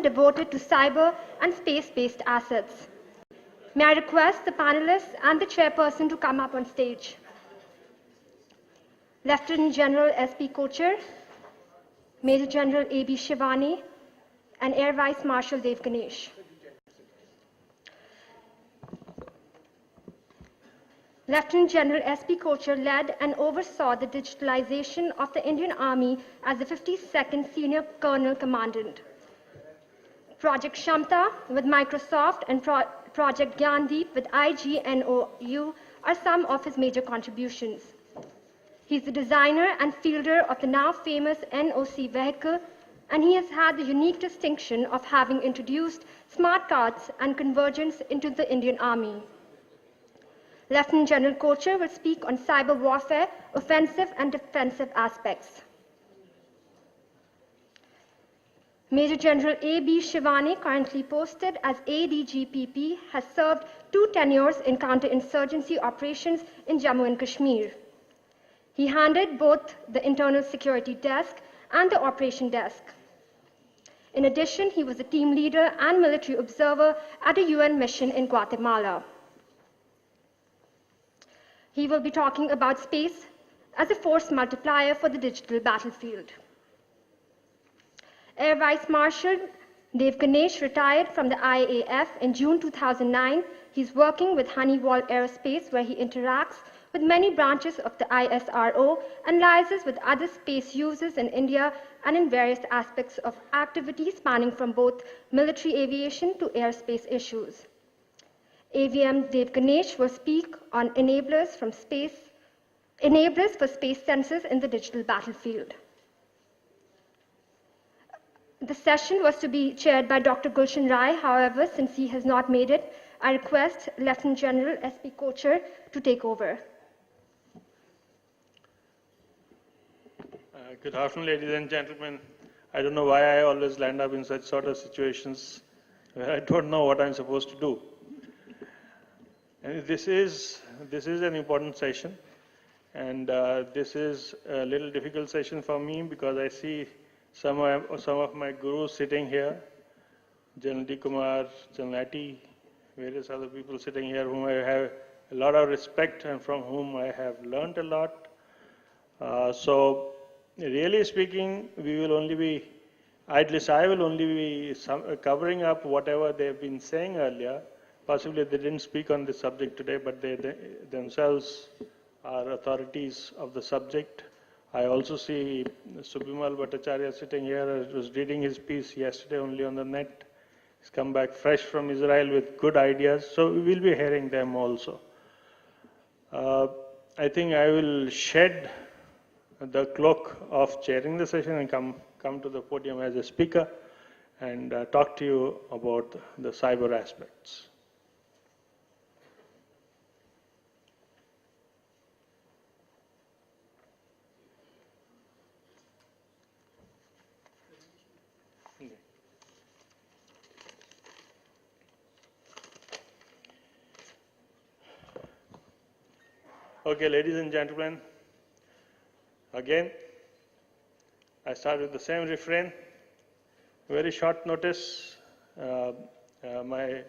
devoted to cyber and space-based assets. May I request the panelists and the chairperson to come up on stage. Lieutenant General S.P. Kochar, Major General A.B. Shivani, and Air Vice Marshal Dev Ganesh. Lieutenant General S.P. Kochar led and oversaw the digitalization of the Indian Army as the 52nd Senior Colonel Commandant. Project Shamta with Microsoft and Project Gyandeep with IGNOU are some of his major contributions. He's the designer and fielder of the now famous NOC vehicle, and he has had the unique distinction of having introduced smart cards and convergence into the Indian Army. Lieutenant General Kochar will speak on cyber warfare, offensive and defensive aspects. Major General A.B. Shivani, currently posted as ADGPP, has served 2 tenures in counterinsurgency operations in Jammu and Kashmir. He handled both the internal security desk and the operation desk. In addition, he was a team leader and military observer at a UN mission in Guatemala. He will be talking about space as a force multiplier for the digital battlefield. Air Vice Marshal Dev Ganesh retired from the IAF in June 2009. He's working with Honeywell Aerospace, where he interacts with many branches of the ISRO and liaises with other space users in India and in various aspects of activity spanning from both military aviation to airspace issues. AVM Dev Ganesh will speak on enablers for space sensors in the digital battlefield. The session was to be chaired by Dr. Gulshan Rai. However, since he has not made it, I request Lieutenant General S.P. Kochar to take over. Good afternoon, ladies and gentlemen. I don't know why I always land up in such sort of situations where I don't know what I'm supposed to do. And this is an important session, and this is a little difficult session for me because I see some of my gurus sitting here, General D. Kumar, General Ati, various other people sitting here whom I have a lot of respect and from whom I have learned a lot. So really speaking, at least I will only be covering up whatever they've been saying earlier. Possibly they didn't speak on this subject today, but they themselves are authorities of the subject. I also see Subhimal Bhattacharya sitting here. I was reading his piece yesterday only on the net. He's come back fresh from Israel with good ideas, so we will be hearing them also. I think I will shed the cloak of chairing the session and come to the podium as a speaker and talk to you about the cyber aspects. Okay, ladies and gentlemen, again, I start with the same refrain. Very short notice. My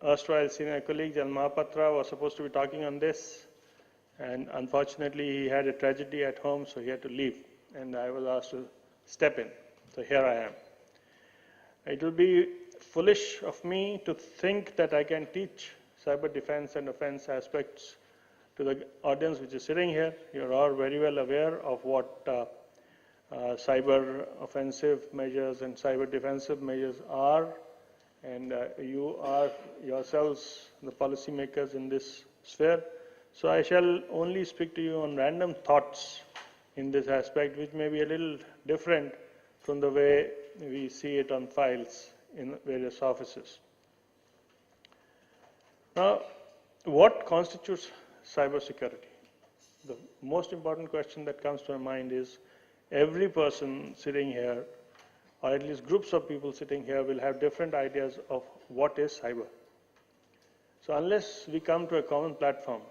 erstwhile senior colleague, Jan Mahapatra, was supposed to be talking on this, and unfortunately he had a tragedy at home, so he had to leave, and I was asked to step in. So here I am. It will be foolish of me to think that I can teach cyber defense and offense aspects to the audience which is sitting here. You're all very well aware of what cyber offensive measures and cyber defensive measures are, and you are yourselves the policymakers in this sphere. So I shall only speak to you on random thoughts in this aspect, which may be a little different from the way we see it on files in various offices. Now, what constitutes cybersecurity? The most important question that comes to my mind is every person sitting here, or at least groups of people sitting here, will have different ideas of what is cyber. So unless we come to a common platform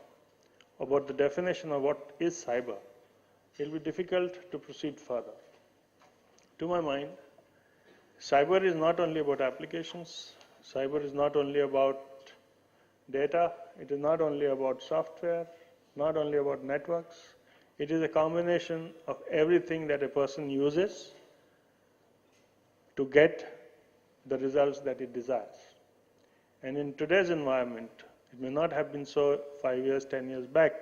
about the definition of what is cyber, it will be difficult to proceed further. To my mind, cyber is not only about applications, cyber is not only about data, it is not only about software, not only about networks, it is a combination of everything that a person uses to get the results that it desires. And in today's environment, it may not have been so 5 years, 10 years back,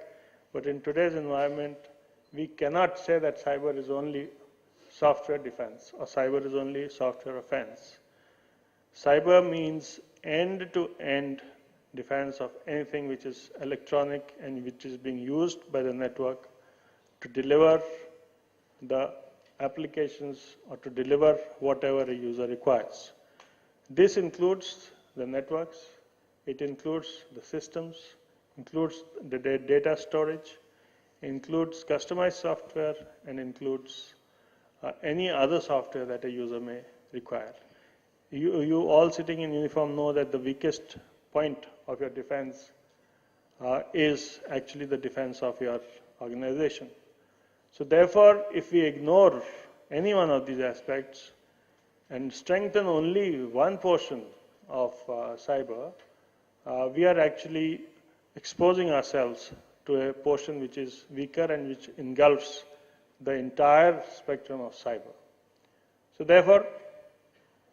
but in today's environment, we cannot say that cyber is only software defense or cyber is only software offense. Cyber means end-to-end defense of anything which is electronic and which is being used by the network to deliver the applications or to deliver whatever a user requires. This includes the networks, it includes the systems, includes the data storage, includes customized software, and includes any other software that a user may require. You all sitting in uniform know that the weakest point of your defense is actually the defense of your organization. So therefore, if we ignore any one of these aspects and strengthen only one portion of cyber, we are actually exposing ourselves to a portion which is weaker and which engulfs the entire spectrum of cyber. So therefore,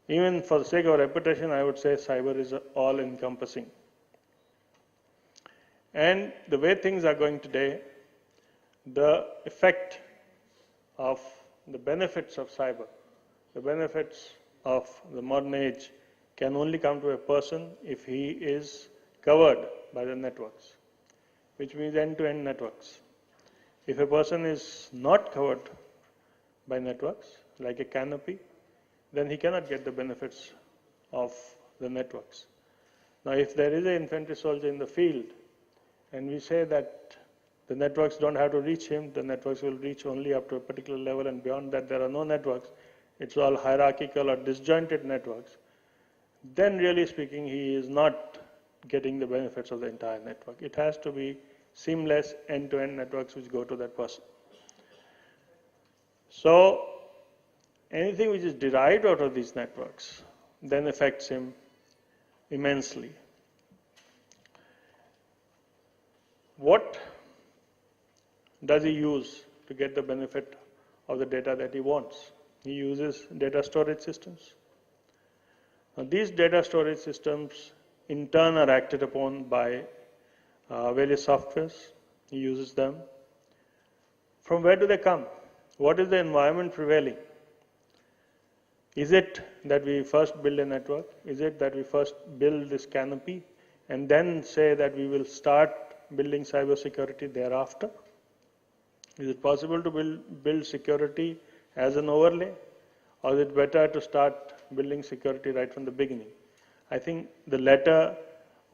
even for the sake of reputation, I would say cyber is all-encompassing. And the way things are going today, the effect of the benefits of cyber, the benefits of the modern age can only come to a person if he is covered by the networks, which means end-to-end networks. If a person is not covered by networks, like a canopy, then he cannot get the benefits of the networks. Now, if there is an infantry soldier in the field, and we say that the networks don't have to reach him, the networks will reach only up to a particular level, and beyond that there are no networks, it's all hierarchical or disjointed networks, then really speaking, he is not getting the benefits of the entire network. It has to be seamless end-to-end networks which go to that person. So, anything which is derived out of these networks then affects him immensely. What does he use to get the benefit of the data that he wants? He uses data storage systems. Now, these data storage systems in turn are acted upon by various softwares. He uses them. From where do they come? What is the environment prevailing? Is it that we first build a network? Is it that we first build this canopy and then say that we will start building cybersecurity thereafter? Is it possible to build security as an overlay? Or is it better to start building security right from the beginning? I think the latter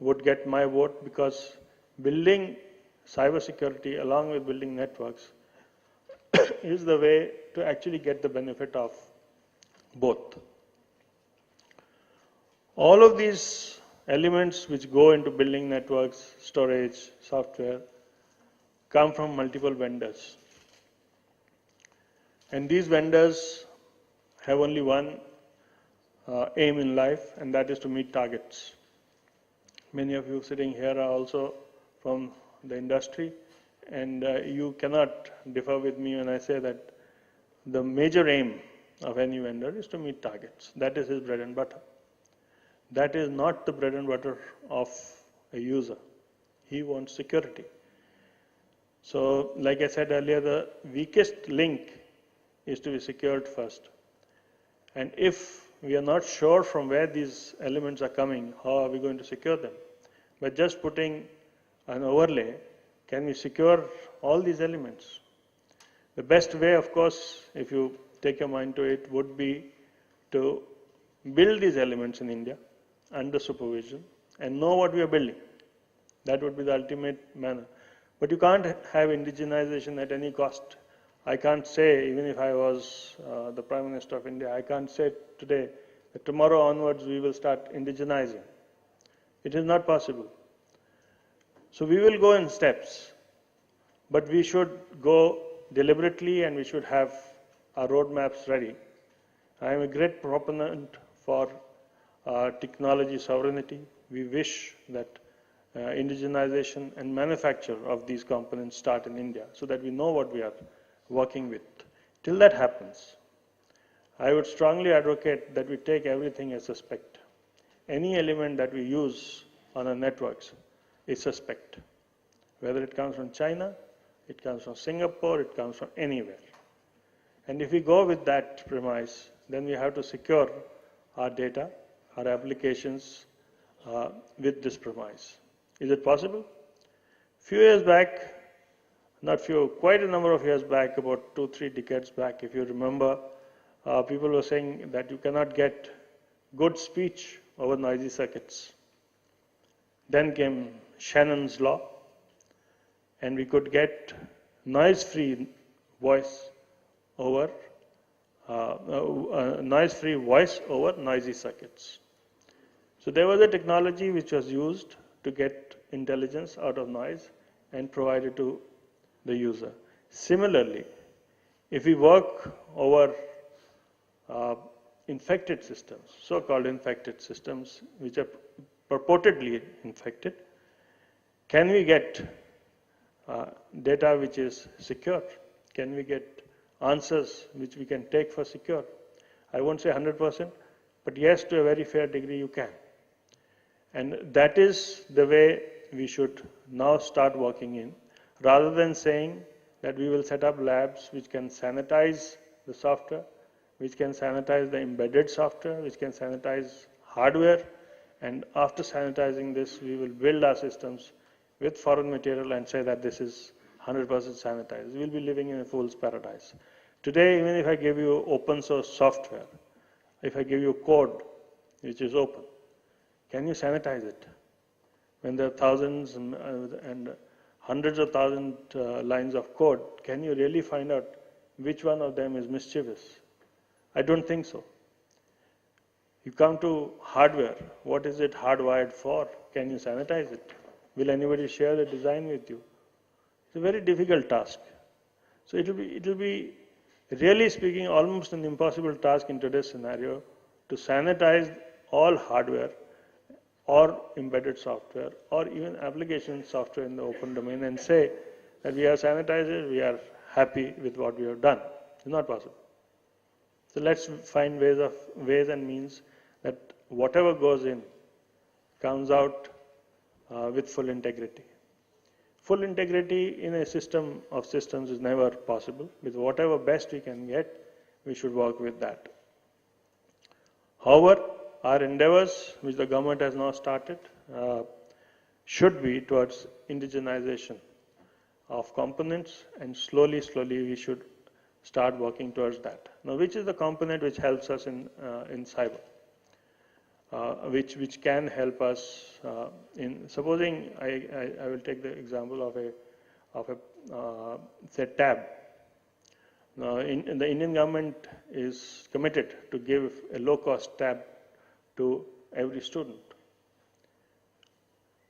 would get my vote, because building cybersecurity along with building networks is the way to actually get the benefit of both. All of these elements which go into building networks, storage, software, come from multiple vendors. And these vendors have only one aim in life, and that is to meet targets. Many of you sitting here are also from the industry, and you cannot differ with me when I say that the major aim of any vendor is to meet targets. That is his bread and butter. That is not the bread and butter of a user. He wants security. So, like I said earlier, the weakest link is to be secured first. And if we are not sure from where these elements are coming, how are we going to secure them? By just putting an overlay, can we secure all these elements? The best way, of course, if you take your mind to it, would be to build these elements in India under supervision and know what we are building. That would be the ultimate manner. But you can't have indigenization at any cost. I can't say, even if I was the Prime Minister of India, I can't say today that tomorrow onwards we will start indigenizing. It is not possible. So we will go in steps, but we should go deliberately and we should have our roadmaps ready. I am a great proponent for technology sovereignty. We wish that indigenization and manufacture of these components start in India so that we know what we are working with. Till that happens, I would strongly advocate that we take everything as suspect. Any element that we use on our networks is suspect. Whether it comes from China, it comes from Singapore, it comes from anywhere. And if we go with that premise, then we have to secure our data, our applications with this premise. Is it possible? Few years back, not few, quite a number of years back, about 2-3 decades back, if you remember, people were saying that you cannot get good speech over noisy circuits. Then came Shannon's law, and we could get noise-free voice over noisy circuits. So there was a technology which was used to get intelligence out of noise and provide it to the user. Similarly, if we work over infected systems, so-called infected systems, which are purportedly infected, can we get data which is secure? Can we get answers which we can take for secure? I won't say 100%, but yes, to a very fair degree you can. And that is the way we should now start working in, rather than saying that we will set up labs which can sanitize the software, which can sanitize the embedded software, which can sanitize hardware, and after sanitizing this, we will build our systems with foreign material and say that this is 100% sanitized. We will be living in a fool's paradise. Today, even if I give you open source software, if I give you code which is open, can you sanitize it? When there are thousands and hundreds of thousands lines of code, can you really find out which one of them is mischievous? I don't think so. You come to hardware, what is it hardwired for? Can you sanitize it? Will anybody share the design with you? It's a very difficult task. So it will be really speaking almost an impossible task in today's scenario to sanitize all hardware or embedded software or even application software in the open domain and say that we have sanitized it, we are happy with what we have done. It's not possible. So let's find ways and means that whatever goes in comes out with full integrity. Full integrity in a system of systems is never possible. With whatever best we can get, we should work with that. However, our endeavors, which the government has now started, should be towards indigenization of components, and slowly we should start working towards that. Now, which is the component which helps us in cyber? Which can help us in, supposing I will take the example of a say tab. Now, the Indian government is committed to give a low-cost tab to every student.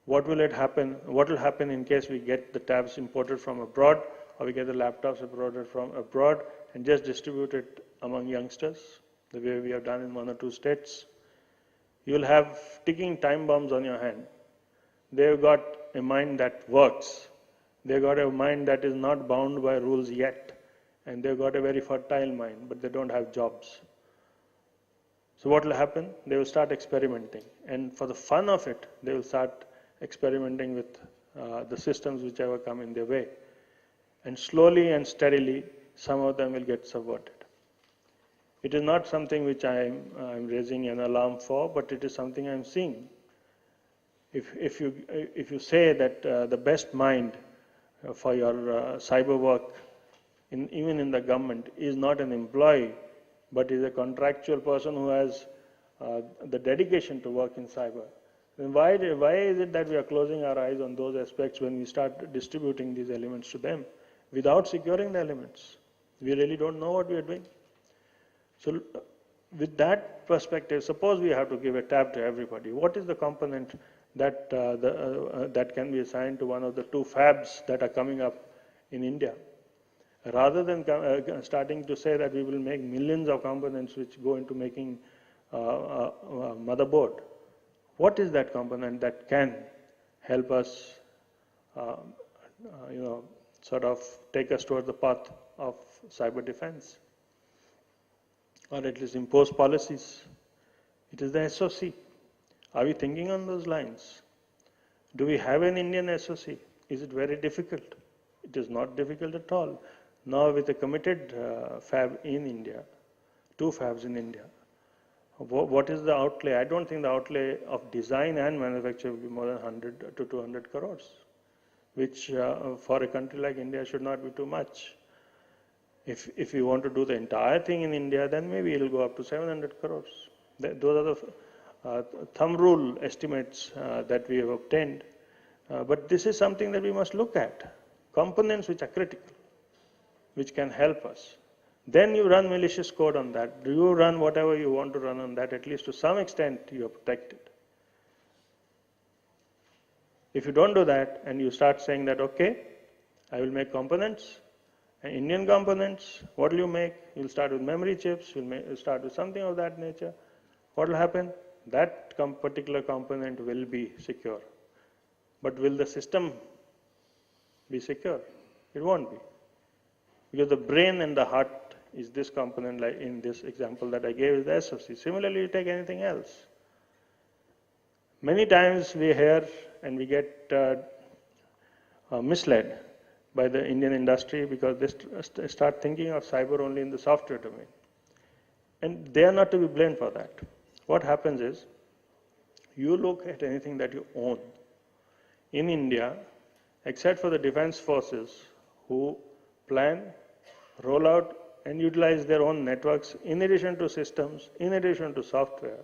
What will happen in case we get the tabs imported from abroad, or we get the laptops imported from abroad and just distribute it among youngsters, the way we have done in 1 or 2 states? You will have ticking time bombs on your hand. They've got a mind that works. They've got a mind that is not bound by rules yet. And they've got a very fertile mind, but they don't have jobs. So what will happen? They will start experimenting. And for the fun of it, they will start experimenting with the systems whichever come in their way. And slowly and steadily, some of them will get subverted. It is not something which I'm raising an alarm for, but it is something I'm seeing. If you say that the best mind for your cyber work, even in the government, is not an employee, but is a contractual person who has the dedication to work in cyber, then why is it that we are closing our eyes on those aspects when we start distributing these elements to them without securing the elements? We really don't know what we are doing. So with that perspective, suppose we have to give a tab to everybody. What is the component that, that can be assigned to one of the 2 fabs that are coming up in India? Rather than starting to say that we will make millions of components which go into making a motherboard, what is that component that can help us, sort of take us towards the path of cyber defense, or at least impose policies? It is the SOC. Are we thinking on those lines? Do we have an Indian SOC? Is it very difficult? It is not difficult at all. Now with a committed fab in India, 2 fabs in India, what is the outlay? I don't think the outlay of design and manufacture will be more than 100 to 200 crores, which for a country like India should not be too much. If we want to do the entire thing in India, then maybe it will go up to 700 crores. Those are the thumb rule estimates that we have obtained. But this is something that we must look at. Components which are critical, which can help us. Then you run malicious code on that. Do you run whatever you want to run on that? At least to some extent you are protected. If you don't do that and you start saying that, okay, I will make components, Indian components, what will you make? You'll start with memory chips, you'll start with something of that nature. What will happen? That particular component will be secure. But will the system be secure? It won't be. Because the brain and the heart is this component, like in this example that I gave is the SOC. Similarly, you take anything else. Many times we hear and we get misled by the Indian industry because they start thinking of cyber only in the software domain. And they are not to be blamed for that. What happens is, you look at anything that you own in India, except for the defense forces who plan, roll out and utilize their own networks in addition to systems, in addition to software.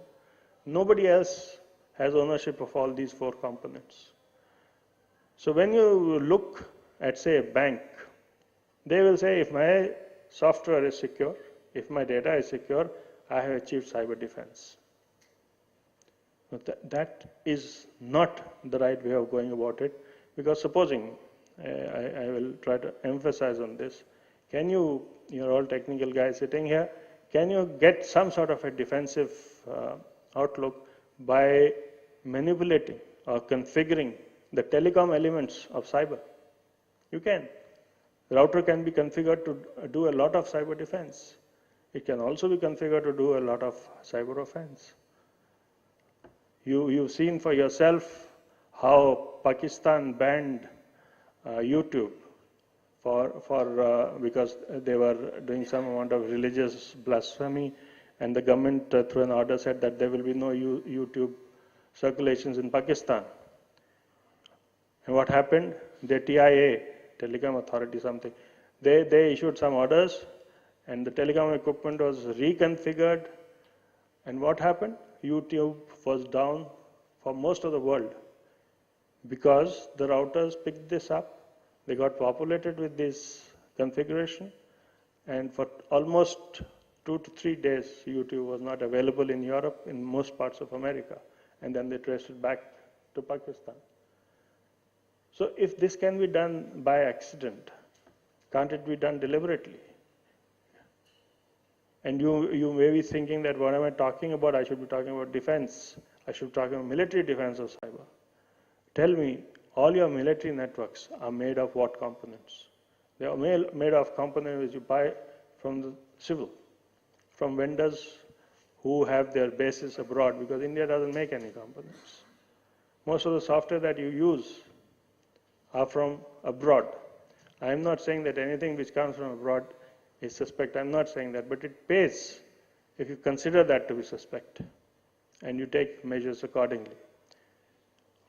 Nobody else has ownership of all these 4 components. So when you look at, say, a bank, they will say, if my software is secure, if my data is secure, I have achieved cyber defense. But that is not the right way of going about it, because supposing, I will try to emphasize on this, can you, you're all technical guys sitting here, can you get some sort of a defensive outlook by manipulating or configuring the telecom elements of cyber? You can. The router can be configured to do a lot of cyber defense. It can also be configured to do a lot of cyber offense. You've seen for yourself how Pakistan banned YouTube because they were doing some amount of religious blasphemy, and the government through an order said that there will be no YouTube circulations in Pakistan. And what happened? The TIA, Telecom Authority something, they issued some orders and the telecom equipment was reconfigured. And what happened? YouTube was down for most of the world because the routers picked this up. They got populated with this configuration, and for almost 2 to 3 days, YouTube was not available in Europe, in most parts of America, and then they traced it back to Pakistan. So if this can be done by accident, can't it be done deliberately? And you may be thinking that what am I talking about? I should be talking about defense. I should be talking about military defense of cyber. Tell me, all your military networks are made of what components? They are made of components which you buy from the civil, from vendors who have their bases abroad, because India doesn't make any components. Most of the software that you use are from abroad. I am not saying that anything which comes from abroad is suspect. I'm not saying that, but it pays if you consider that to be suspect and you take measures accordingly.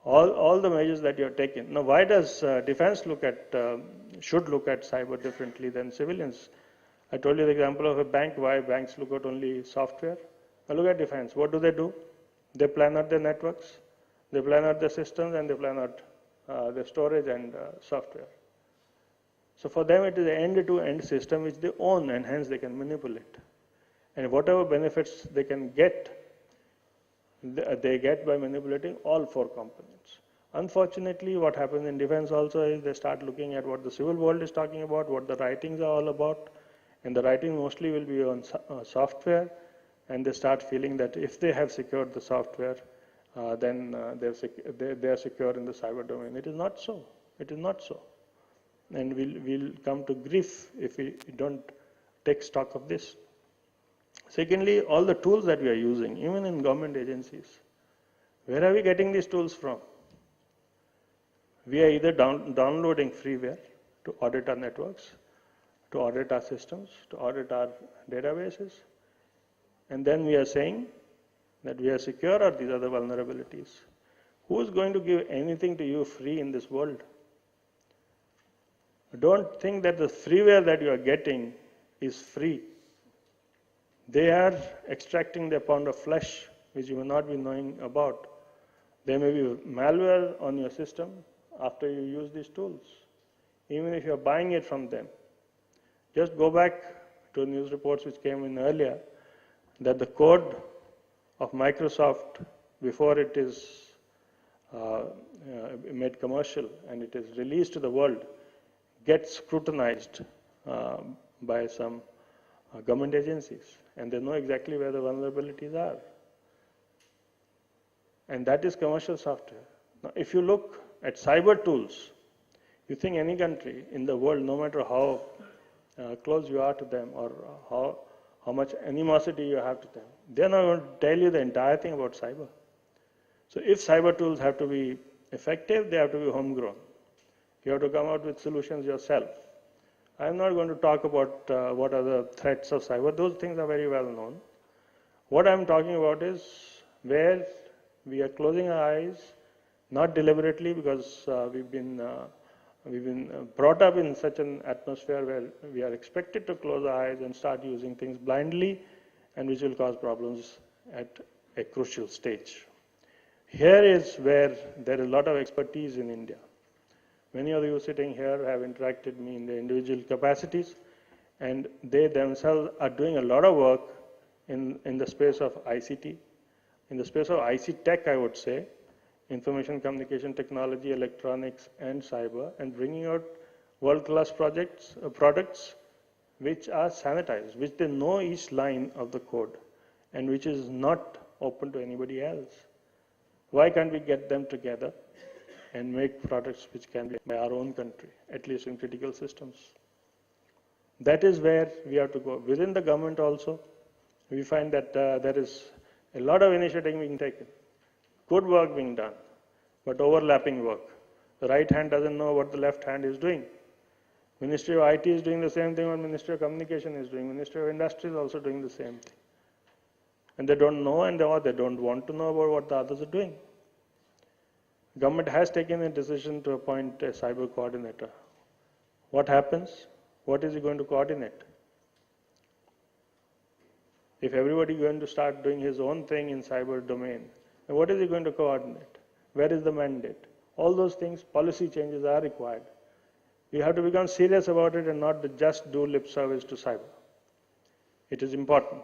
All the measures that you have taken. Now, why does defense should look at cyber differently than civilians? I told you the example of a bank, why banks look at only software. Now look at defense. What do? They plan out their networks, they plan out their systems, and they plan out their storage and software. So for them, it is an end-to-end system which they own, and hence they can manipulate. And whatever benefits they can get, they get by manipulating all 4 components. Unfortunately, what happens in defense also is they start looking at what the civil world is talking about, what the writings are all about, and the writing mostly will be on software, and they start feeling that if they have secured the software, then they are secure in the cyber domain. It is not so. It is not so. And we'll come to grief if we don't take stock of this. Secondly, all the tools that we are using, even in government agencies, where are we getting these tools from? We are either downloading freeware to audit our networks, to audit our systems, to audit our databases, and then we are saying that we are secure of these other vulnerabilities. Who is going to give anything to you free in this world? Don't think that the freeware that you are getting is free. They are extracting their pound of flesh, which you may not be knowing about. There may be malware on your system after you use these tools, even if you are buying it from them. Just go back to news reports which came in earlier that the code of Microsoft, before it is made commercial and it is released to the world, gets scrutinized by some government agencies, and they know exactly where the vulnerabilities are. And that is commercial software. Now, if you look at cyber tools, you think any country in the world, no matter how close you are to them or how much animosity you have to them, they're not going to tell you the entire thing about cyber. So if cyber tools have to be effective, they have to be homegrown. You have to come out with solutions yourself. I'm not going to talk about what are the threats of cyber. Those things are very well known. What I'm talking about is where we are closing our eyes, not deliberately, because we've been brought up in such an atmosphere where we are expected to close our eyes and start using things blindly, and which will cause problems at a crucial stage. Here is where there is a lot of expertise in India. Many of you sitting here have interacted with me in their individual capacities, and they themselves are doing a lot of work in the space of ICT, in the space of IC tech, I would say, information communication technology, electronics, and cyber, and bringing out world-class products which are sanitized, which they know each line of the code, and which is not open to anybody else. Why can't we get them together and make products which can be by our own country, at least in critical systems? That is where we have to go. Within the government also, we find that there is a lot of initiative being taken, good work being done, but overlapping work. The right hand doesn't know what the left hand is doing. Ministry of IT is doing the same thing what Ministry of Communication is doing. Ministry of Industry is also doing the same thing. And they don't know, and they don't want to know about what the others are doing. Government has taken a decision to appoint a cyber coordinator. What happens? What is he going to coordinate? If everybody is going to start doing his own thing in cyber domain, then what is he going to coordinate? Where is the mandate? All those things, policy changes are required. We have to become serious about it and not just do lip service to cyber. It is important.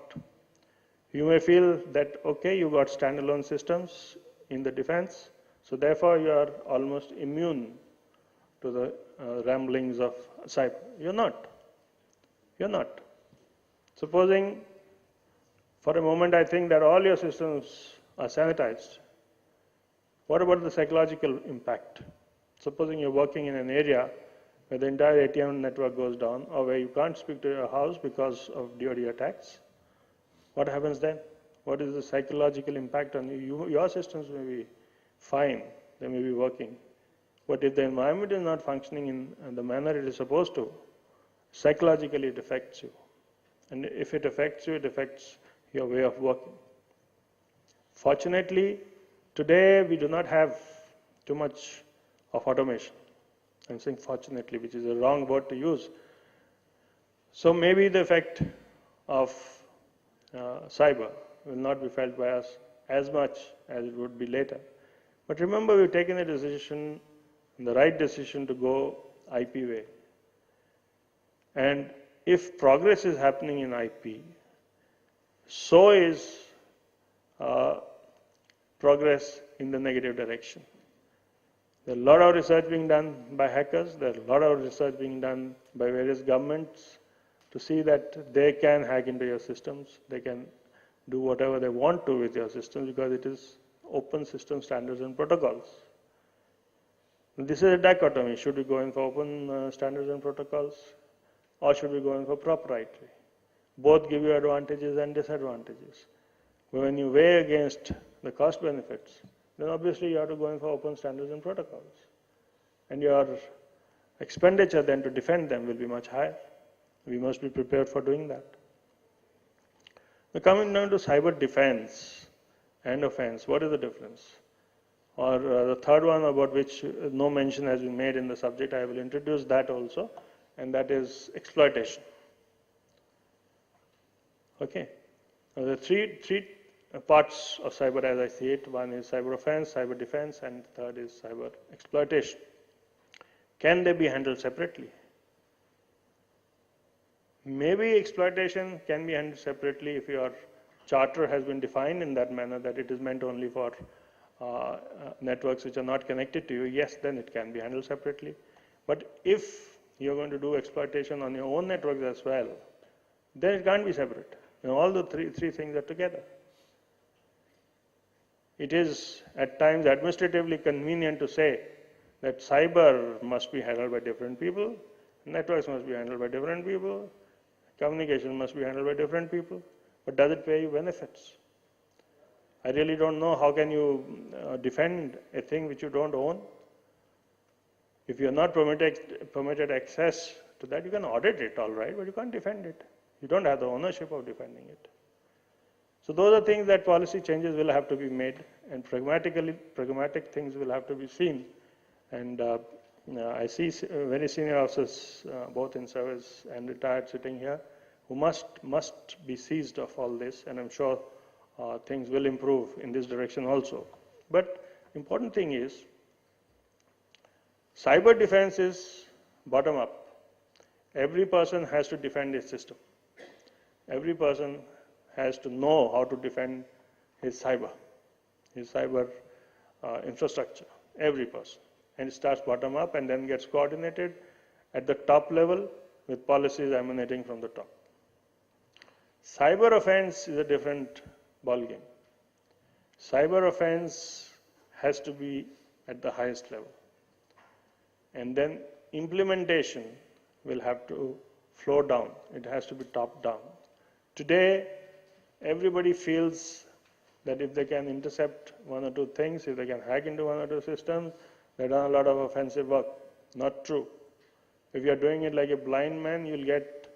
You may feel that, okay, you got standalone systems in the defense, so therefore you are almost immune to the ramblings of cyber. You're not. You're not. Supposing for a moment I think that all your systems are sanitized, what about the psychological impact? Supposing you're working in an area where the entire ATM network goes down, or where you can't speak to your house because of DoD attacks, what happens then? What is the psychological impact on you? Your systems may be fine, they may be working, but if the environment is not functioning in the manner it is supposed to, psychologically it affects you. And if it affects you, it affects your way of working. Fortunately, today we do not have too much of automation. I'm saying fortunately, which is a wrong word to use. So maybe the effect of cyber will not be felt by us as much as it would be later. But remember, we've taken a decision, the right decision, to go IP way. And if progress is happening in IP, so is progress in the negative direction. There are a lot of research being done by hackers. There are a lot of research being done by various governments to see that they can hack into your systems. They can do whatever they want to with your systems because it is open system standards and protocols. This is a dichotomy. Should we go in for open standards and protocols, or should we go in for proprietary? Both give you advantages and disadvantages. But when you weigh against the cost benefits, then obviously you have to go in for open standards and protocols. And your expenditure then to defend them will be much higher. We must be prepared for doing that. Now coming down to cyber defense and offense, what is the difference? Or the third one about which no mention has been made in the subject, I will introduce that also, and that is exploitation. Okay. Now the three parts of cyber as I see it. One is cyber offense, cyber defense, and third is cyber exploitation. Can they be handled separately? Maybe exploitation can be handled separately if your charter has been defined in that manner that it is meant only for networks which are not connected to you. Yes, then it can be handled separately. But if you're going to do exploitation on your own networks as well, then it can't be separate. All the three things are together. It is at times administratively convenient to say that cyber must be handled by different people, networks must be handled by different people, communication must be handled by different people, but does it pay you benefits? I really don't know how can you defend a thing which you don't own. If you're not permitted access to that, you can audit it, all right, but you can't defend it. You don't have the ownership of defending it. So those are things that policy changes will have to be made, and pragmatic things will have to be seen. And I see very senior officers, both in service and retired, sitting here, who must be seized of all this, and I'm sure things will improve in this direction also. But important thing is, cyber defense is bottom up. Every person has to defend his system. Every person has to know how to defend his cyber infrastructure. Every person. And it starts bottom up and then gets coordinated at the top level with policies emanating from the top. Cyber offense is a different ballgame. Cyber offense has to be at the highest level. And then implementation will have to flow down. It has to be top down. Today, everybody feels that if they can intercept one or two things, if they can hack into one or two systems, they've done a lot of offensive work. Not true. If you're doing it like a blind man, you'll get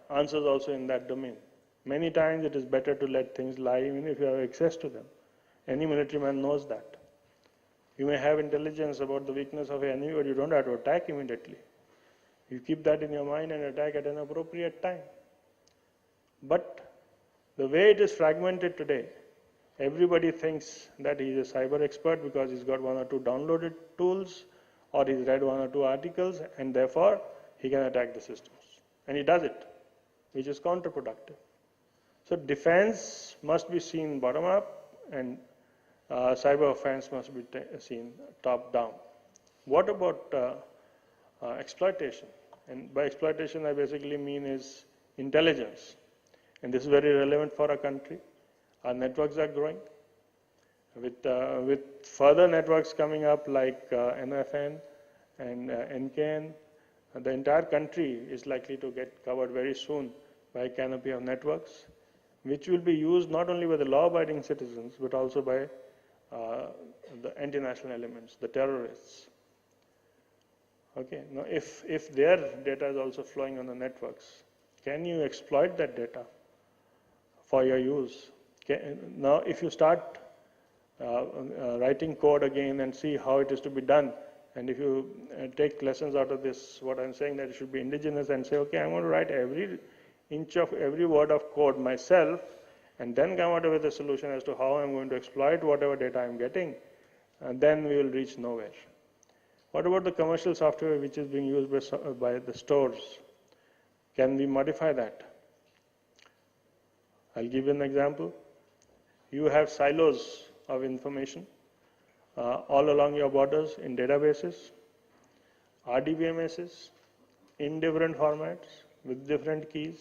answers also in that domain. Many times it is better to let things lie even if you have access to them. Any military man knows that. You may have intelligence about the weakness of an enemy, but you don't have to attack immediately. You keep that in your mind and attack at an appropriate time. But the way it is fragmented today, everybody thinks that he is a cyber expert because he's got one or two downloaded tools or he's read one or two articles and therefore he can attack the systems. And he does it, which is counterproductive. So defense must be seen bottom up and cyber offense must be seen top down. What about exploitation? And by exploitation I basically mean is intelligence. And this is very relevant for our country. Our networks are growing. With further networks coming up like NFN and NKN, the entire country is likely to get covered very soon by a canopy of networks, which will be used not only by the law-abiding citizens, but also by the anti-national elements, the terrorists. Okay, now if their data is also flowing on the networks, can you exploit that data for your use? Now, if you start writing code again and see how it is to be done, and if you take lessons out of this, what I'm saying that it should be indigenous and say, okay, I'm going to write every inch of every word of code myself, and then come out with a solution as to how I'm going to exploit whatever data I'm getting, and then we will reach nowhere. What about the commercial software which is being used by the stores? Can we modify that? I'll give you an example. You have silos of information. all along your borders in databases, RDBMSs, in different formats, with different keys.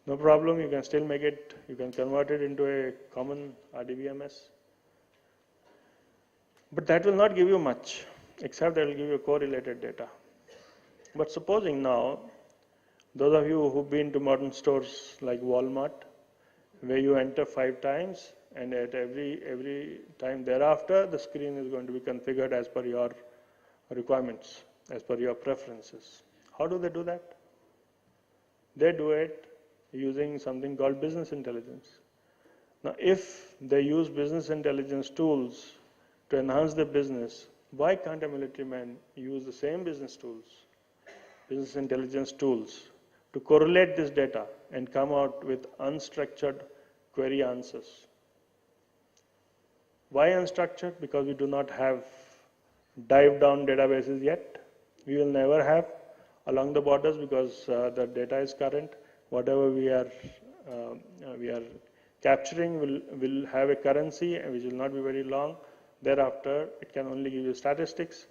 No problem, you can still make it, you can convert it into a common RDBMS. But that will not give you much, except that will give you correlated data. But supposing now, those of you who've been to modern stores like Walmart, where you enter 5 times, and at every time thereafter, the screen is going to be configured as per your requirements, as per your preferences. How do they do that? They do it using something called business intelligence. Now, if they use business intelligence tools to enhance their business, why can't a military man use the same business tools, business intelligence tools, to correlate this data and come out with unstructured query answers? Why unstructured? Because we do not have dive-down databases yet. We will never have along the borders because the data is current. Whatever we are capturing will have a currency which will not be very long. Thereafter, it can only give you statistics.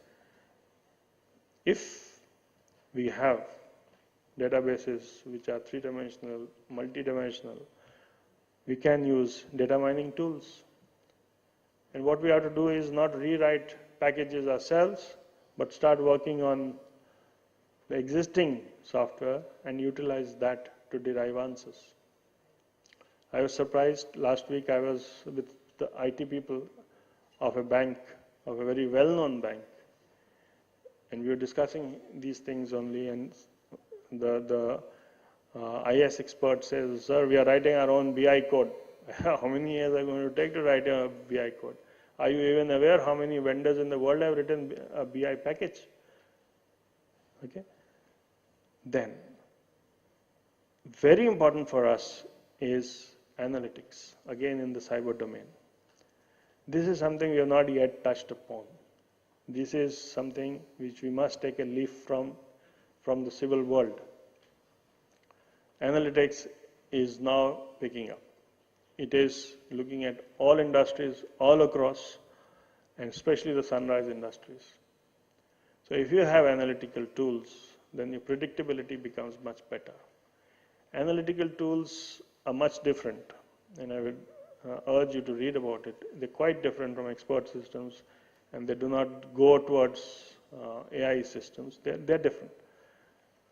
If we have databases which are 3-dimensional, multi-dimensional, we can use data mining tools. And what we have to do is not rewrite packages ourselves, but start working on the existing software and utilize that to derive answers. I was surprised, last week I was with the IT people of a bank, of a very well-known bank, and we were discussing these things only, and the IS expert says, sir, we are writing our own BI code. How many years are going to take to write a BI code? Are you even aware how many vendors in the world have written a BI package? Okay. Then, very important for us is analytics, again in the cyber domain. This is something we have not yet touched upon. This is something which we must take a leaf from the civil world. Analytics is now picking up. It is looking at all industries all across, and especially the sunrise industries. So if you have analytical tools, then your predictability becomes much better. Analytical tools are much different, and I would urge you to read about it. They're quite different from expert systems, and they do not go towards AI systems. They're different.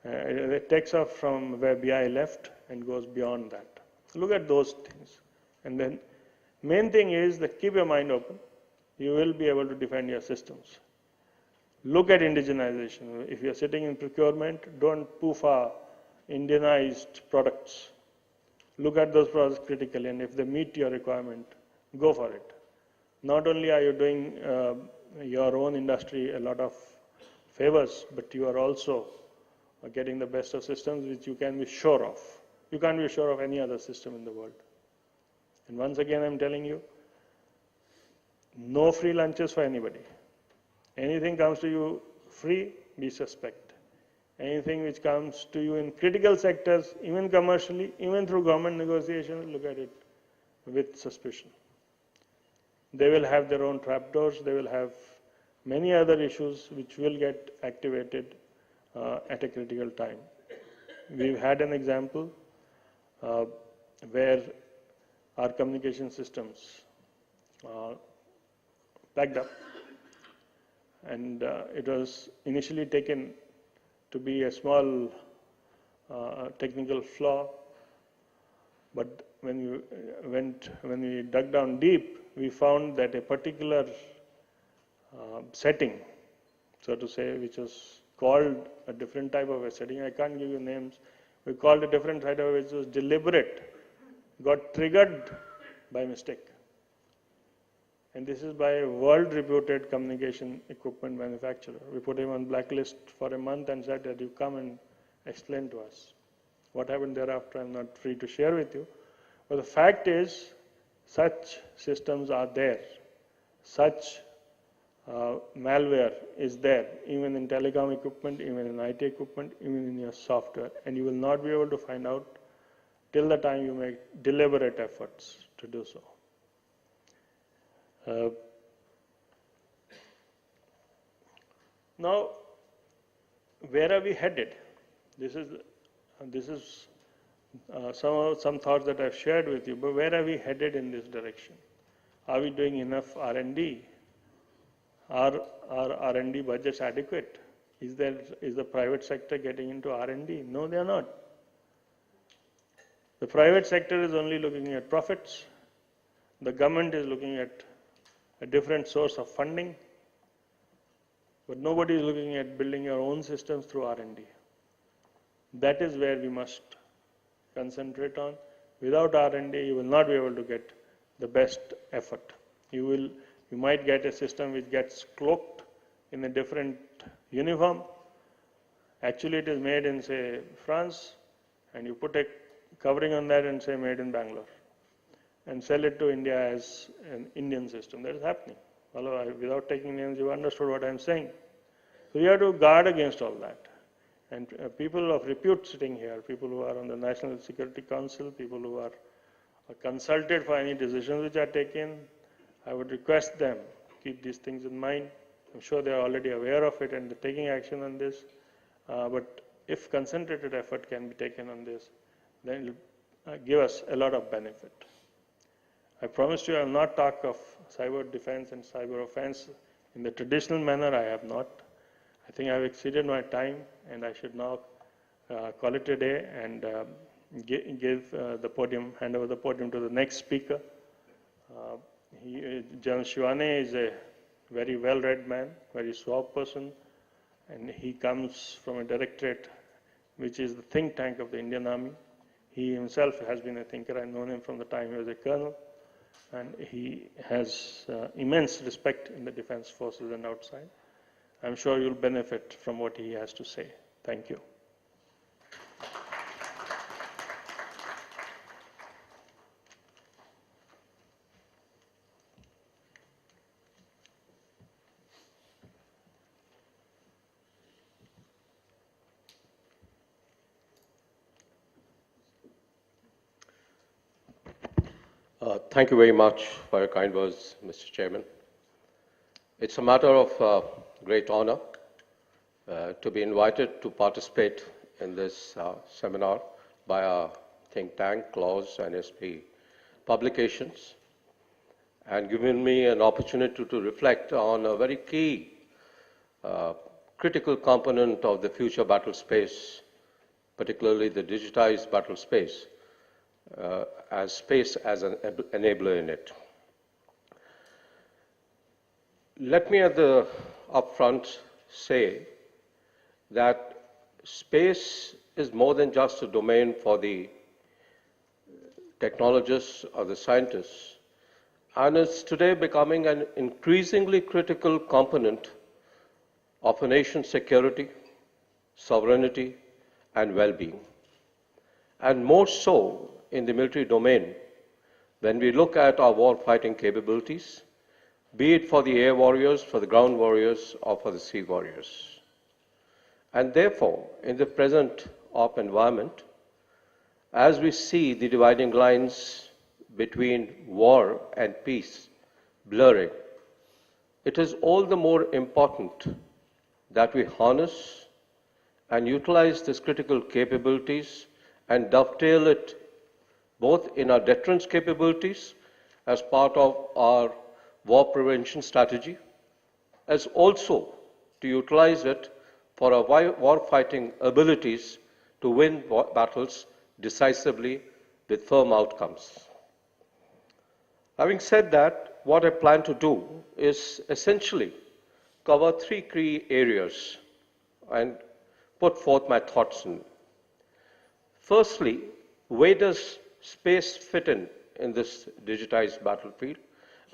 It takes off from where BI left and goes beyond that. So look at those things. And then main thing is that keep your mind open. You will be able to defend your systems. Look at indigenization. If you're sitting in procurement, don't PUFA Indianized products. Look at those products critically, and if they meet your requirement, go for it. Not only are you doing your own industry a lot of favors, but you are also getting the best of systems which you can be sure of. You can't be sure of any other system in the world. And once again, I'm telling you, no free lunches for anybody. Anything comes to you free, be suspect. Anything which comes to you in critical sectors, even commercially, even through government negotiations, look at it with suspicion. They will have their own trapdoors, they will have many other issues which will get activated at a critical time. We've had an example where our communication systems plugged up, and it was initially taken to be a small technical flaw, but when we dug down deep, we found that a particular setting, so to say, which was called a different type of a setting, I can't give you names, we called a different type of it, which was deliberate, got triggered by mistake. And this is by a world-reputed communication equipment manufacturer. We put him on blacklist for a month and said that you come and explain to us. What happened thereafter, I'm not free to share with you. But the fact is, such systems are there. Such malware is there, even in telecom equipment, even in IT equipment, even in your software. And you will not be able to find out till the time you make deliberate efforts to do so. Now, where are we headed? This is some thoughts that I've shared with you, but where are we headed in this direction? Are we doing enough R&D? Are R&D budgets adequate? Is the private sector getting into R&D? No, they are not. The private sector is only looking at profits. The government is looking at a different source of funding, but nobody is looking at building your own systems through R&D. That is where we must concentrate on. Without R&D, you will not be able to get the best effort. You might get a system which gets cloaked in a different uniform. Actually, it is made in, say, France, and you put a covering on that and say made in Bangalore, and sell it to India as an Indian system. That is happening. Although without taking names, you understood what I'm saying. So we have to guard against all that. And people of repute sitting here, people who are on the National Security Council, people who are consulted for any decisions which are taken, I would request them to keep these things in mind. I'm sure they are already aware of it and they're taking action on this. But if concentrated effort can be taken on this, then it will give us a lot of benefit. I promised you I will not talk of cyber defense and cyber offense in the traditional manner. I have not. I think I have exceeded my time, and I should now call it a day and hand over the podium to the next speaker. General Shivane is a very well-read man, very suave person, and he comes from a directorate which is the think tank of the Indian Army. He himself has been a thinker. I've known him from the time he was a colonel, and he has immense respect in the defense forces and outside. I'm sure you'll benefit from what he has to say. Thank you. Thank you very much for your kind words, Mr. Chairman. It's a matter of great honor to be invited to participate in this seminar by our think tank, Clause and SP Publications, and given me an opportunity to reflect on a very key critical component of the future battle space, particularly the digitized battle space, as space as an enabler in it. Let me at the upfront say that space is more than just a domain for the technologists or the scientists, and it's today becoming an increasingly critical component of a nation's security, sovereignty, and well-being. And more so in the military domain, when we look at our war-fighting capabilities, be it for the air warriors, for the ground warriors, or for the sea warriors. And therefore, in the present op environment, as we see the dividing lines between war and peace blurring, it is all the more important that we harness and utilize these critical capabilities and dovetail it both in our deterrence capabilities as part of our war prevention strategy, as also to utilize it for our war-fighting abilities to win battles decisively with firm outcomes. Having said that, what I plan to do is essentially cover three key areas and put forth my thoughts in. Firstly, where does space fit in this digitized battlefield,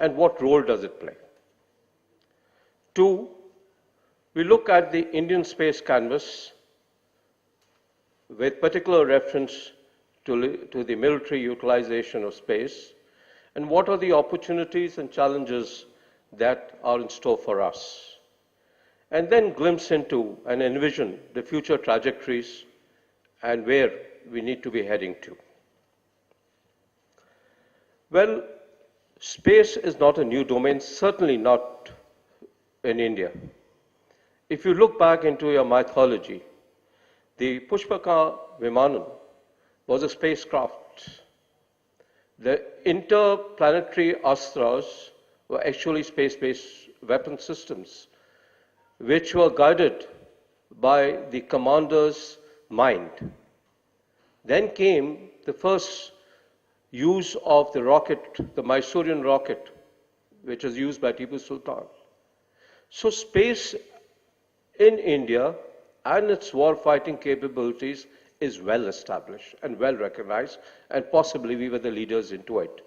and what role does it play? Two, we look at the Indian space canvas with particular reference to the military utilization of space, and what are the opportunities and challenges that are in store for us. And then glimpse into and envision the future trajectories and where we need to be heading to. Well, space is not a new domain, certainly not in India. If you look back into your mythology, the Pushpaka Vimanam was a spacecraft. The interplanetary astras were actually space-based weapon systems, which were guided by the commander's mind. Then came the first use of the rocket, the Mysorean rocket, which was used by Tipu Sultan. So space in India and its war-fighting capabilities is well established and well recognized, and possibly we were the leaders into it.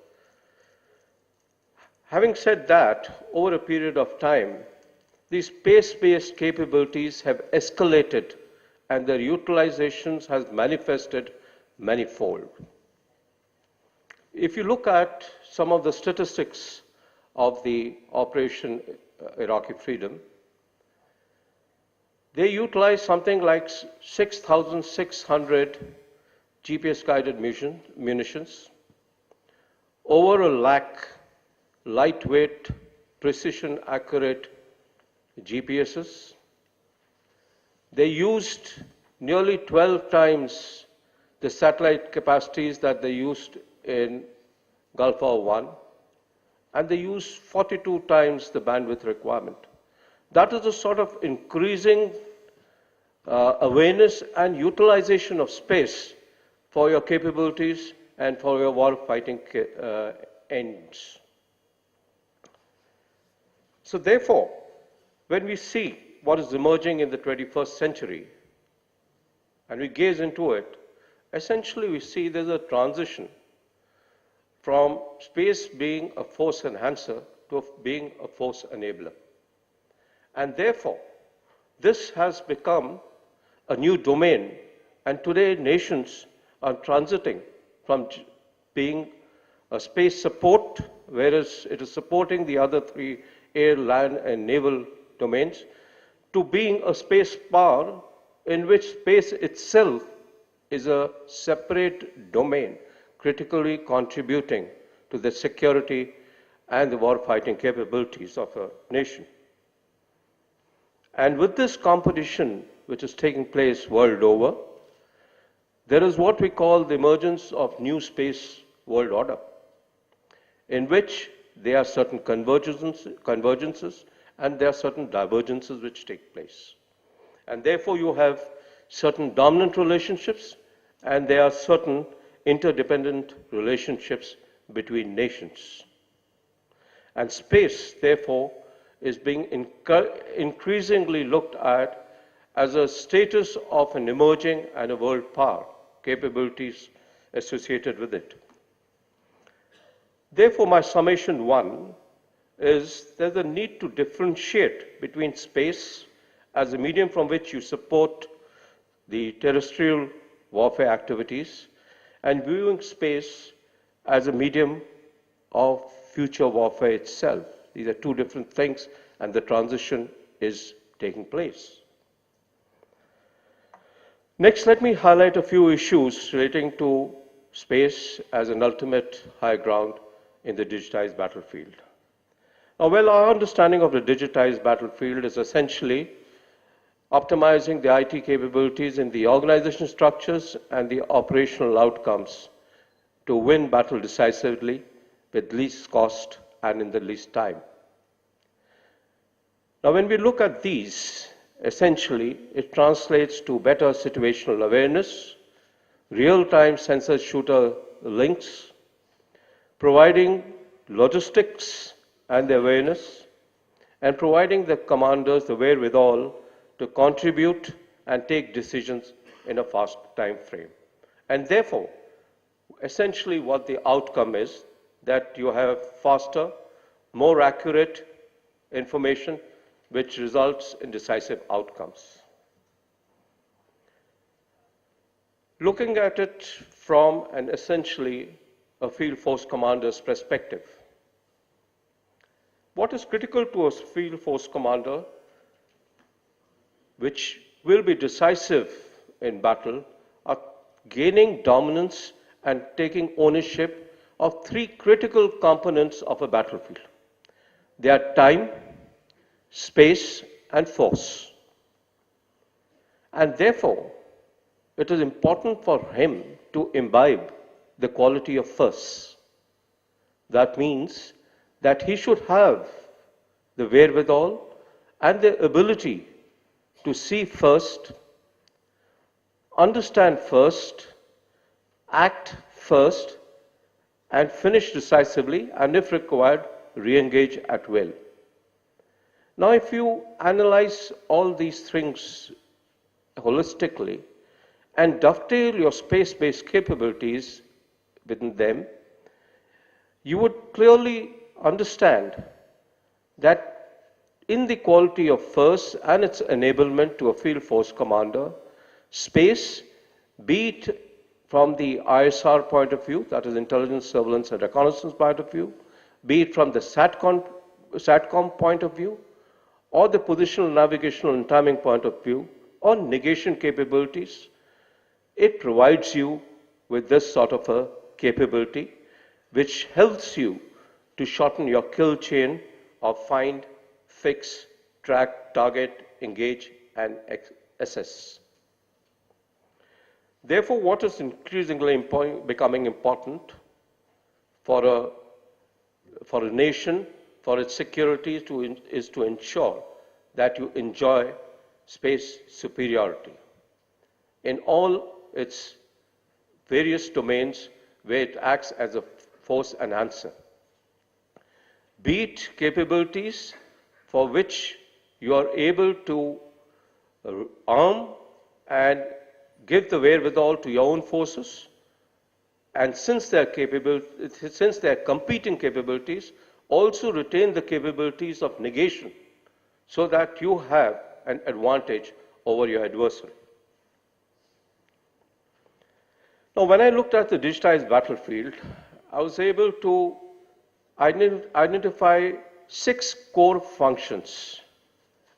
Having said that, over a period of time, these space-based capabilities have escalated and their utilizations has manifested manifold. If you look at some of the statistics of the Operation Iraqi Freedom, they utilize something like 6,600 GPS-guided munitions, over 1 lakh lightweight, precision-accurate GPSs. They used nearly 12 times the satellite capacities that they used in Gulf War 1, and they used 42 times the bandwidth requirement. That is a sort of increasing awareness and utilization of space for your capabilities and for your war-fighting ends. So therefore, when we see what is emerging in the 21st century, and we gaze into it, essentially we see there's a transition from space being a force enhancer to being a force enabler. And therefore, this has become a new domain, and today nations are transiting from being a space support, whereas it is supporting the other three air, land, and naval domains, to being a space power in which space itself is a separate domain, critically contributing to the security and the war-fighting capabilities of a nation. And with this competition, which is taking place world over, there is what we call the emergence of new space world order, in which there are certain convergences and there are certain divergences which take place. And therefore you have certain dominant relationships and there are certain interdependent relationships between nations. And space, therefore, is being increasingly looked at as a status of an emerging and a world power, capabilities associated with it. Therefore, my summation one is there's a need to differentiate between space as a medium from which you support the terrestrial warfare activities and viewing space as a medium of future warfare itself. These are two different things, and the transition is taking place. Next, let me highlight a few issues relating to space as an ultimate high ground in the digitized battlefield. Now, well, our understanding of the digitized battlefield is essentially optimizing the IT capabilities in the organization structures and the operational outcomes to win battle decisively with least cost and in the least time. Now, when we look at these, essentially, it translates to better situational awareness, real-time sensor shooter links, providing logistics and the awareness, and providing the commanders the wherewithal to contribute and take decisions in a fast time frame. And therefore, essentially what the outcome is that you have faster, more accurate information which results in decisive outcomes. Looking at it from an essentially a field force commander's perspective, what is critical to a field force commander which will be decisive in battle are gaining dominance and taking ownership of three critical components of a battlefield. They are time, space, and force. And therefore, it is important for him to imbibe the quality of first. That means that he should have the wherewithal and the ability to see first, understand first, act first, and finish decisively, and if required, re-engage at will. Now, if you analyze all these things holistically and dovetail your space-based capabilities within them, you would clearly understand that in the quality of FIRST and its enablement to a field force commander, space, be it from the ISR point of view, that is intelligence, surveillance, and reconnaissance point of view, be it from the SATCOM point of view, or the positional, navigational, and timing point of view, or negation capabilities, it provides you with this sort of a capability which helps you to shorten your kill chain of find, fix, track, target, engage, and assess. Therefore, what is increasingly becoming important for a nation, for its security, is to ensure that you enjoy space superiority in all its various domains where it acts as a force enhancer. Be it capabilities for which you are able to arm and give the wherewithal to your own forces, and since they are competing capabilities, also retain the capabilities of negation so that you have an advantage over your adversary. Now, when I looked at the digitized battlefield, I was able to identify 6 core functions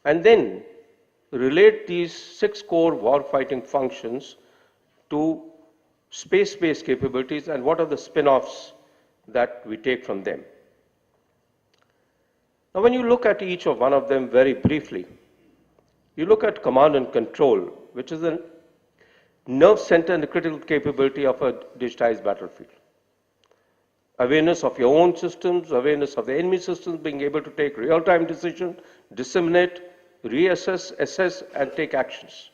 and then relate these 6 core warfighting functions to space-based capabilities and what are the spin-offs that we take from them. Now, when you look at each of one of them very briefly, you look at command and control, which is a nerve center and the critical capability of a digitized battlefield. Awareness of your own systems, awareness of the enemy systems, being able to take real-time decisions, disseminate, reassess, assess, and take actions.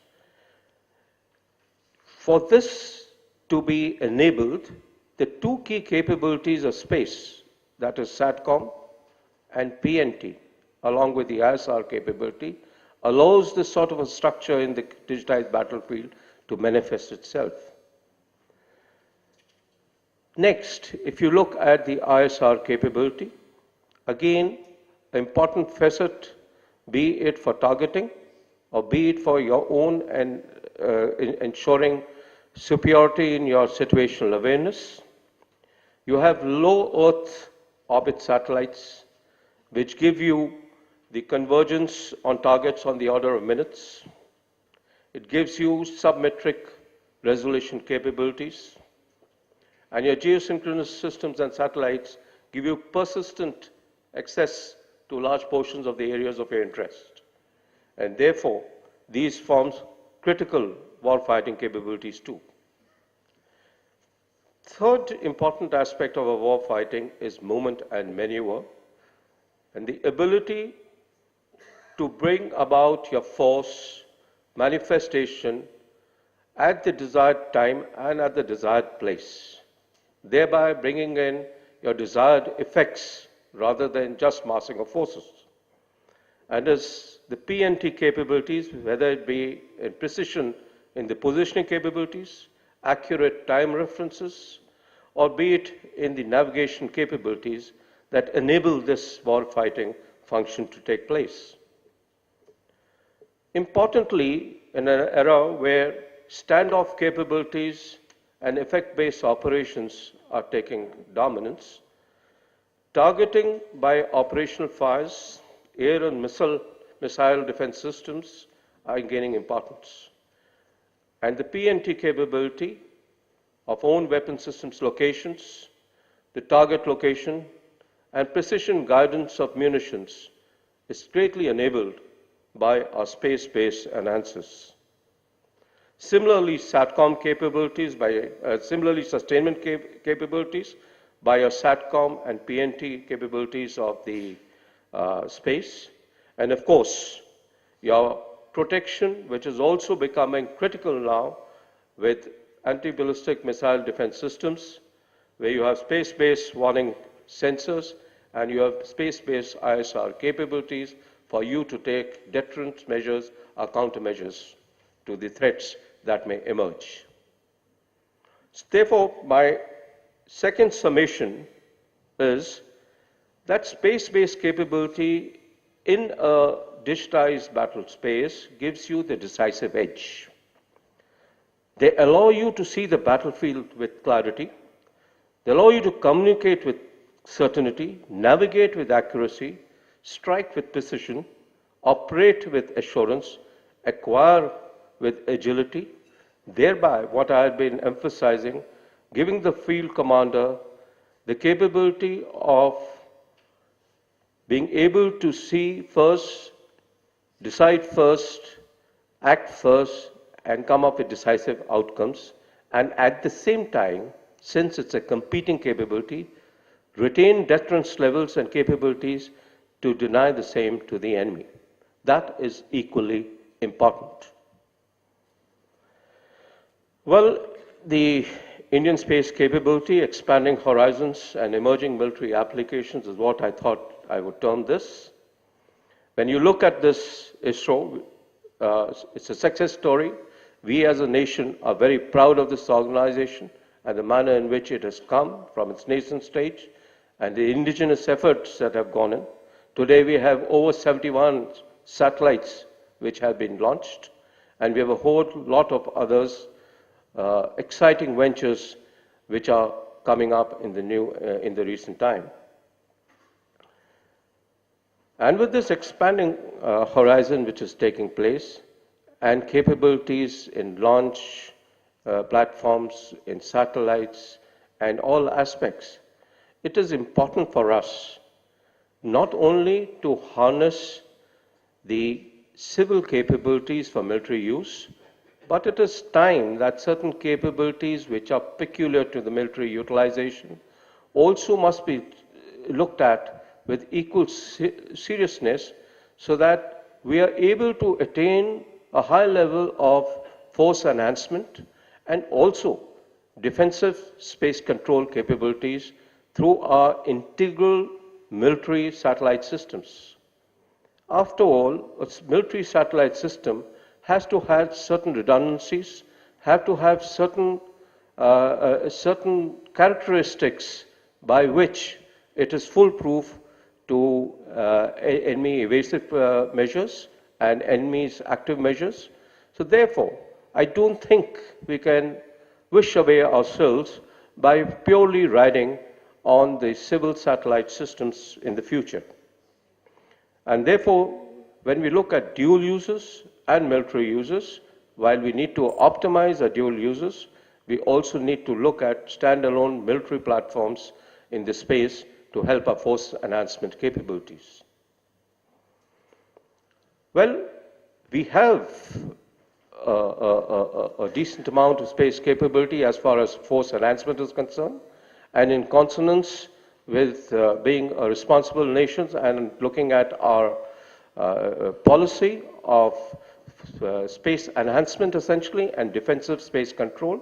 For this to be enabled, the 2 key capabilities of space, that is SATCOM and PNT, along with the ISR capability, allows this sort of a structure in the digitized battlefield to manifest itself. Next, if you look at the ISR capability, again, an important facet, be it for targeting or be it for your own and ensuring superiority in your situational awareness. You have low Earth orbit satellites, which give you the convergence on targets on the order of minutes. It gives you submetric resolution capabilities. And your geosynchronous systems and satellites give you persistent access to large portions of the areas of your interest. And therefore, these form critical warfighting capabilities too. Third important aspect of a warfighting is movement and maneuver, and the ability to bring about your force manifestation at the desired time and at the desired place, thereby bringing in your desired effects rather than just massing of forces. And as the PNT capabilities, whether it be in precision in the positioning capabilities, accurate time references, or be it in the navigation capabilities that enable this warfighting function to take place. Importantly, in an era where standoff capabilities and effect-based operations are taking dominance, targeting by operational fires, air and missile defense systems are gaining importance. And the PNT capability of own weapon systems locations, the target location, and precision guidance of munitions is greatly enabled by our space-based enhancers. Similarly, SATCOM capabilities similarly sustainment capabilities by your SATCOM and PNT capabilities of the space. And of course, your protection, which is also becoming critical now with anti-ballistic missile defense systems, where you have space-based warning sensors and you have space-based ISR capabilities for you to take deterrent measures or countermeasures to the threats that may emerge. Therefore, my second summation is that space-based capability in a digitized battle space gives you the decisive edge. They allow you to see the battlefield with clarity. They allow you to communicate with certainty, navigate with accuracy, strike with precision, operate with assurance, acquire with agility, thereby what I have been emphasizing, giving the field commander the capability of being able to see first, decide first, act first, and come up with decisive outcomes, and at the same time, since it's a competing capability, retain deterrence levels and capabilities to deny the same to the enemy. That is equally important. Well, the Indian space capability, expanding horizons and emerging military applications is what I thought I would term this. When you look at this ISRO, it's a success story. We as a nation are very proud of this organization and the manner in which it has come from its nascent stage and the indigenous efforts that have gone in. Today we have over 71 satellites which have been launched, and we have a whole lot of others exciting ventures which are coming up in the recent time. And with this expanding horizon which is taking place and capabilities in launch platforms, in satellites, and all aspects, it is important for us not only to harness the civil capabilities for military use, but it is time that certain capabilities which are peculiar to the military utilization also must be looked at with equal seriousness so that we are able to attain a high level of force enhancement and also defensive space control capabilities through our integral military satellite systems. After all, a military satellite system has to have certain redundancies, have to have certain characteristics by which it is foolproof to enemy evasive measures and enemy's active measures. So therefore, I don't think we can wish away ourselves by purely riding on the civil satellite systems in the future. And therefore, when we look at dual users and military users, while we need to optimize our dual users, we also need to look at standalone military platforms in this space to help our force enhancement capabilities. Well, we have a decent amount of space capability as far as force enhancement is concerned, and in consonance with being a responsible nation and looking at our policy of space enhancement essentially and defensive space control,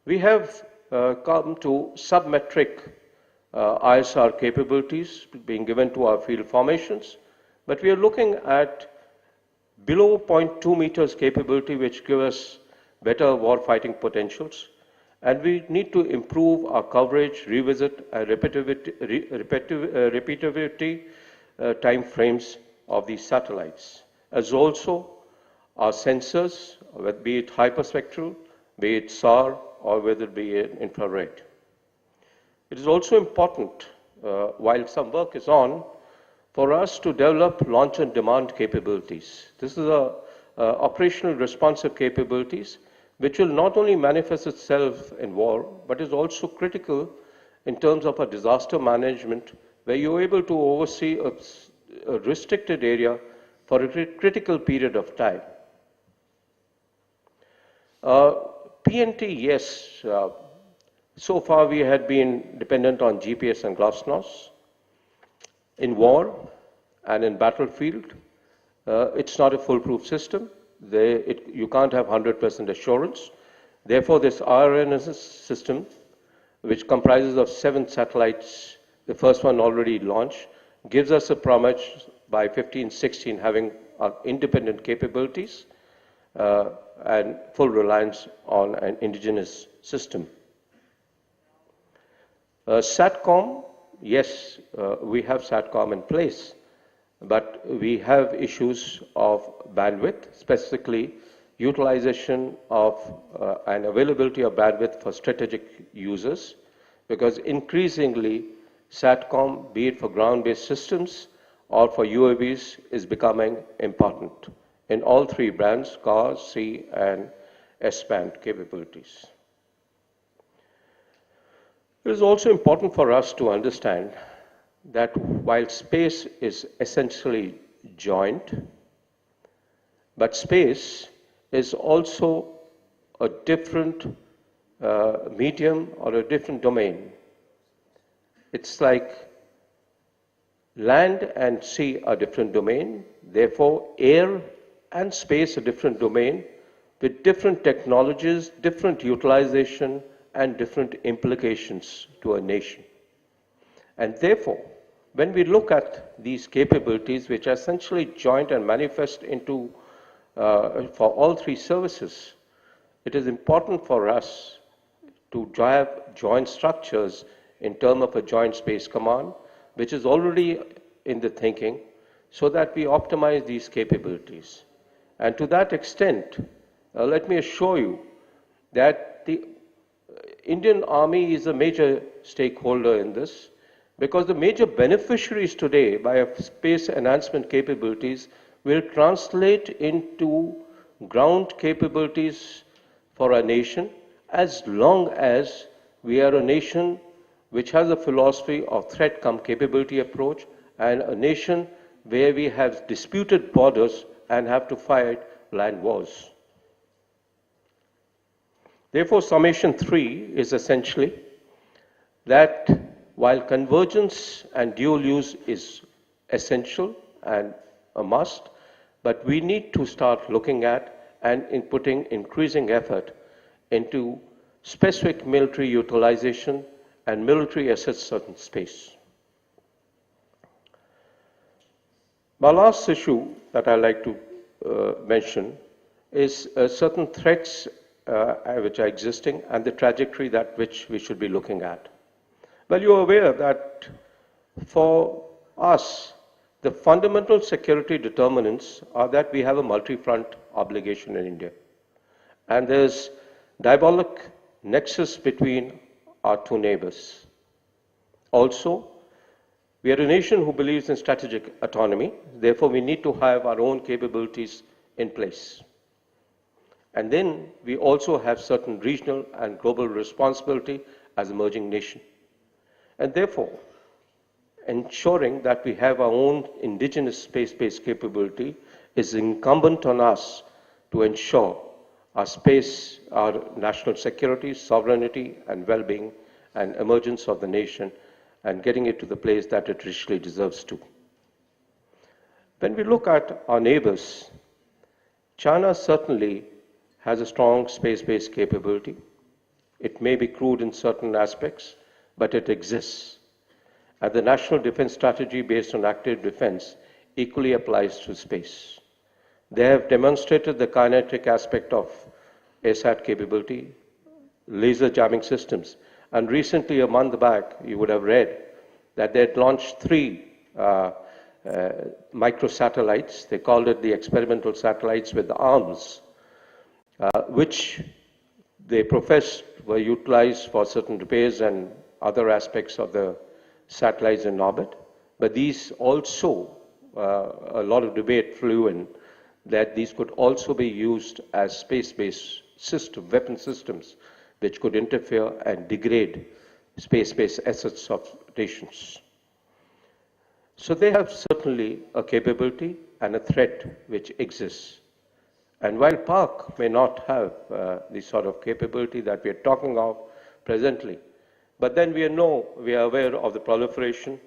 we have come to submetric ISR capabilities being given to our field formations, but we are looking at below 0.2 meters capability which give us better warfighting potentials, and we need to improve our coverage, revisit, and repeatability time frames of these satellites, as also our sensors, be it hyperspectral, be it SAR, or whether it be infrared. It is also important, while some work is on, for us to develop launch and demand capabilities. This is operational responsive capabilities which will not only manifest itself in war, but is also critical in terms of a disaster management, where you're able to oversee a restricted area for a critical period of time. Uh, PNT, yes. So far we had been dependent on GPS and GLONASS. In war and in battlefield, it's not a foolproof system. You can't have 100% assurance. Therefore, this RNSS system, which comprises of 7 satellites, the first one already launched, gives us a promise by 15-16 having independent capabilities and full reliance on an indigenous system. SATCOM, yes, we have SATCOM in place, but we have issues of bandwidth, specifically utilization of and availability of bandwidth for strategic users, because increasingly SATCOM, be it for ground-based systems or for UAVs, is becoming important in all 3 bands, CAR, C, and S-band capabilities. It is also important for us to understand that while space is essentially joint, but space is also a different medium or a different domain. It's like land and sea are different domain, therefore air and space a different domain with different technologies, different utilization, and different implications to a nation. And therefore, when we look at these capabilities, which are essentially joint and manifest into for all 3 services, it is important for us to have joint structures in terms of a joint space command, which is already in the thinking, so that we optimize these capabilities. And to that extent, let me assure you that the Indian Army is a major stakeholder in this, because the major beneficiaries today by space enhancement capabilities will translate into ground capabilities for our nation, as long as we are a nation which has a philosophy of threat come capability approach, and a nation where we have disputed borders and have to fight land wars. Therefore, summation 3 is essentially that while convergence and dual use is essential and a must, but we need to start looking at and inputting increasing effort into specific military utilization and military assets in space. My last issue that I'd like to mention is certain threats which are existing and the trajectory that which we should be looking at. Well, you're aware that for us, the fundamental security determinants are that we have a multi-front obligation in India. And there's diabolic nexus between our 2 neighbors. Also, we are a nation who believes in strategic autonomy. Therefore, we need to have our own capabilities in place. And then we also have certain regional and global responsibility as an emerging nation. And therefore, ensuring that we have our own indigenous space-based capability is incumbent on us to ensure our space, our national security, sovereignty, and well-being and emergence of the nation, and getting it to the place that it richly deserves to. When we look at our neighbors, China certainly has a strong space-based capability. It may be crude in certain aspects, but it exists. And the national defense strategy based on active defense equally applies to space. They have demonstrated the kinetic aspect of ASAT capability, laser jamming systems. And recently, a month back, you would have read that they had launched 3 microsatellites. They called it the experimental satellites with arms, which they professed were utilized for certain repairs and other aspects of the satellites in orbit. But these also, a lot of debate flew in that these could also be used as space-based weapon systems which could interfere and degrade space-based assets of nations. So they have certainly a capability and a threat which exists. And while Pak may not have the sort of capability that we are talking of presently, but then we are aware of the proliferation